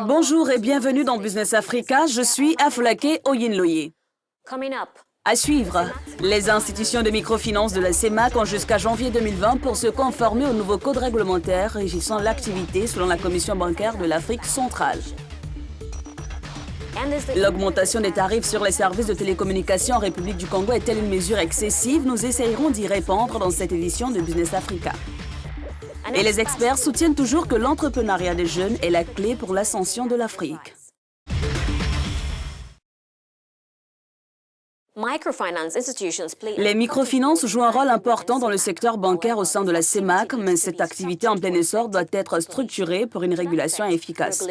Bonjour et bienvenue dans Business Africa, je suis Afolake Oyinloye. À suivre, les institutions de microfinance de la CEMAC ont jusqu'à janvier 2020 pour se conformer au nouveau code réglementaire régissant l'activité selon la Commission bancaire de l'Afrique centrale. L'augmentation des tarifs sur les services de télécommunications en République du Congo est-elle une mesure excessive? Nous essayerons d'y répondre dans cette édition de Business Africa. Et les experts soutiennent toujours que l'entrepreneuriat des jeunes est la clé pour l'ascension de l'Afrique. Les microfinances jouent un rôle important dans le secteur bancaire au sein de la CEMAC, mais cette activité en plein essor doit être structurée pour une régulation efficace.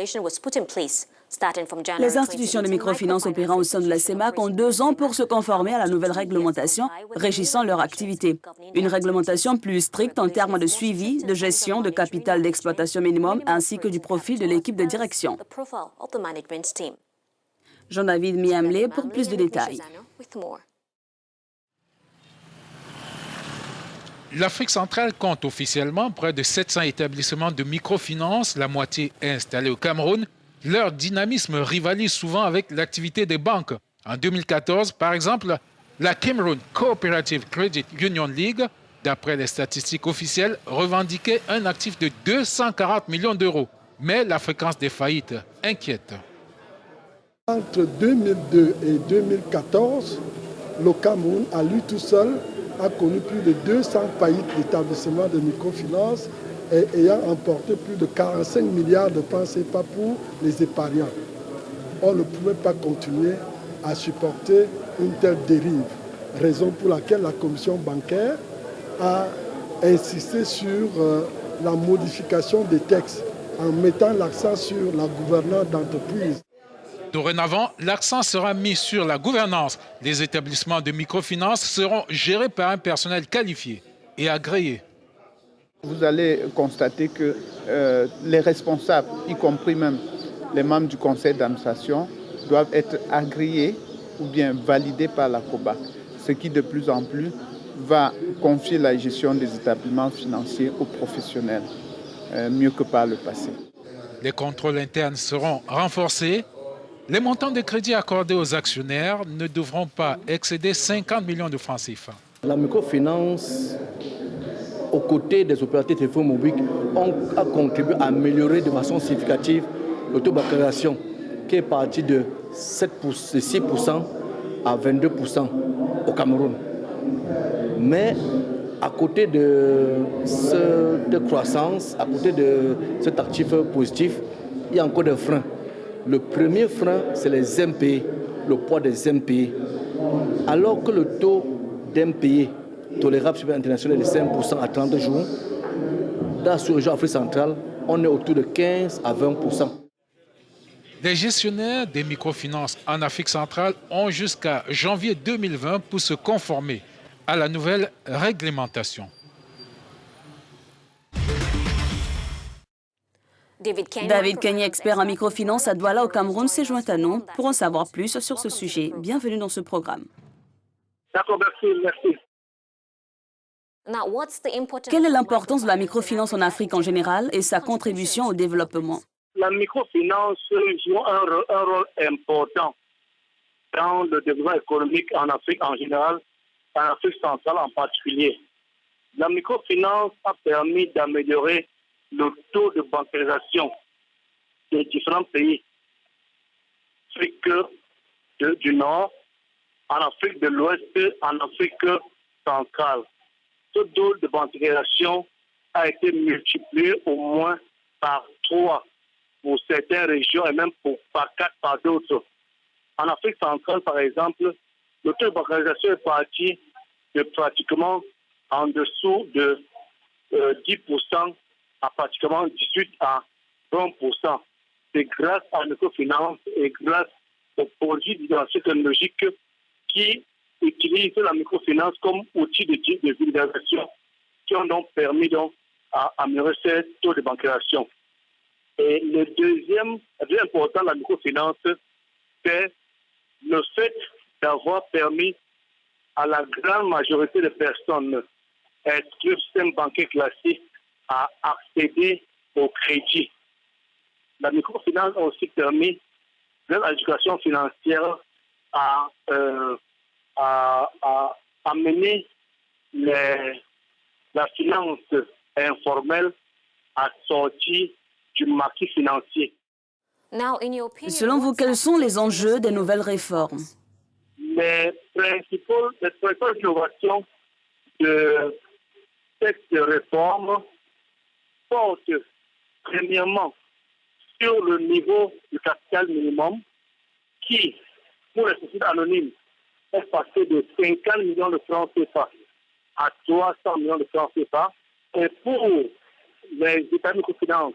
Les institutions de microfinance opérant au sein de la CEMAC ont 2 ans pour se conformer à la nouvelle réglementation régissant leur activité. Une réglementation plus stricte en termes de suivi, de gestion, de capital d'exploitation minimum ainsi que du profil de l'équipe de direction. Jean-David Miamlé pour plus de détails. L'Afrique centrale compte officiellement près de 700 établissements de microfinance, la moitié installés au Cameroun. Leur dynamisme rivalise souvent avec l'activité des banques. En 2014, par exemple, la Cameroon Cooperative Credit Union League, d'après les statistiques officielles, revendiquait un actif de 240 millions d'euros. Mais la fréquence des faillites inquiète. Entre 2002 et 2014, le Cameroun, à lui tout seul, a connu plus de 200 faillites d'établissements de microfinance et ayant emporté plus de 45 milliards de francs CFA pour les épargnants. On ne pouvait pas continuer à supporter une telle dérive, raison pour laquelle la commission bancaire a insisté sur la modification des textes en mettant l'accent sur la gouvernance d'entreprise. Dorénavant, l'accent sera mis sur la gouvernance. Les établissements de microfinance seront gérés par un personnel qualifié et agréé. Vous allez constater que les responsables, y compris même les membres du conseil d'administration, doivent être agréés ou bien validés par la COBAC, ce qui de plus en plus va confier la gestion des établissements financiers aux professionnels, mieux que par le passé. Les contrôles internes seront renforcés. Les montants de crédit accordés aux actionnaires ne devront pas excéder 50 millions de francs CFA. La microfinance, aux côtés des opérateurs de téléphone mobile, a contribué à améliorer de façon significative le taux de bancarisation, qui est parti de 6% à 22% au Cameroun. Mais à côté de cette croissance, à côté de cet actif positif, il y a encore des freins. Le premier frein, c'est les impayés, le poids des impayés. Alors que le taux d'impayés tolérable sur international est de 5% à 30 jours, dans la sous-région Afrique centrale, on est autour de 15 à 20%. Les gestionnaires des microfinances en Afrique centrale ont jusqu'à janvier 2020 pour se conformer à la nouvelle réglementation. David Kenny, expert en microfinance à Douala au Cameroun, s'est joint à nous pour en savoir plus sur ce sujet. Bienvenue dans ce programme. D'accord, merci. Quelle est l'importance de la microfinance en Afrique en général et sa contribution au développement? La microfinance joue un rôle important dans le développement économique en Afrique en général, en Afrique centrale en particulier. La microfinance a permis d'améliorer le taux de bancarisation des différents pays. Afrique du Nord, en Afrique de l'Ouest, en Afrique centrale. Ce taux de bancarisation a été multiplié au moins par 3 pour certaines régions et même par 4 par d'autres. En Afrique centrale, par exemple, le taux de bancarisation est parti de pratiquement en dessous de 10% à pratiquement 18 à 20%. C'est grâce à la microfinance et grâce aux produits d'innovation technologique qui utilisent la microfinance comme outil de vulgarisation qui ont donc permis à améliorer ce taux de bancarisation. Et le deuxième important de la microfinance, c'est le fait d'avoir permis à la grande majorité des personnes inscrites au système bancaire classique à accéder au crédit. La microfinance a aussi permis de l'éducation financière à amener la finance informelle à sortir du maquis financier. Selon vous, quels sont les enjeux des nouvelles réformes? Les principales innovations de cette réforme portent premièrement sur le niveau du capital minimum qui, pour les sociétés anonymes, est passé de 50 millions de francs CFA à 300 millions de francs CFA. Et pour les États de microfinance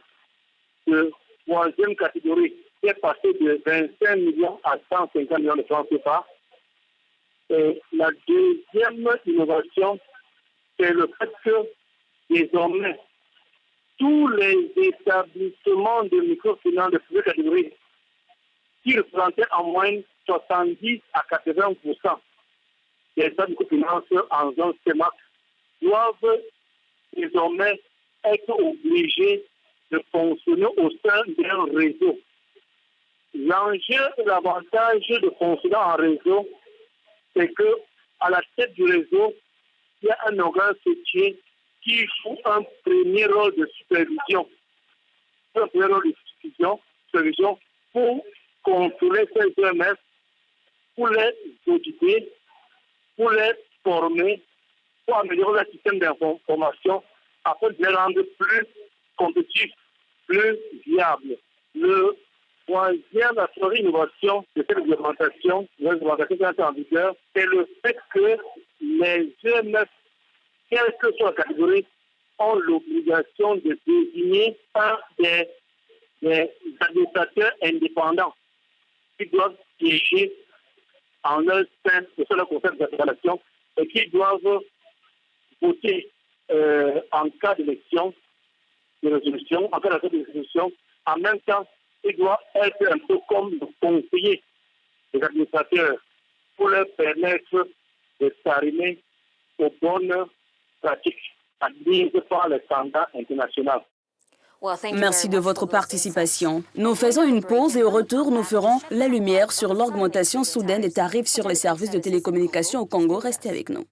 de troisième catégorie, qui est passé de 25 millions à 150 millions de francs CFA. Et la deuxième innovation, c'est le fait que désormais, tous les établissements de microfinance de première catégorie qui représentaient en moyenne 70 à 80% des états de microfinance en zone CEMAC doivent désormais être obligés de fonctionner au sein d'un réseau. L'enjeu et l'avantage de fonctionner en réseau, c'est que à la tête du réseau, il y a un organe soutien qui joue un premier rôle de supervision. Un premier rôle de supervision pour contrôler ces EMS, pour les auditer, pour les former, pour améliorer le système d'information afin de les rendre plus compétitifs, plus viables. La troisième innovation de cette réglementation qui est en vigueur, c'est le fait que les EMS, quelle que soit la catégorie, ont l'obligation de désigner des administrateurs indépendants qui doivent siéger en leur sein de leur conseil d'administration et qui doivent voter en cas d'élection, de résolution, en cas de résolution. En même temps, il doit être un peu comme le conseiller des administrateurs pour leur permettre de s'arrimer aux bonnes pratiques admises par les standards internationaux. Merci de votre participation. Nous faisons une pause et au retour, nous ferons la lumière sur l'augmentation soudaine des tarifs sur les services de télécommunications au Congo. Restez avec nous.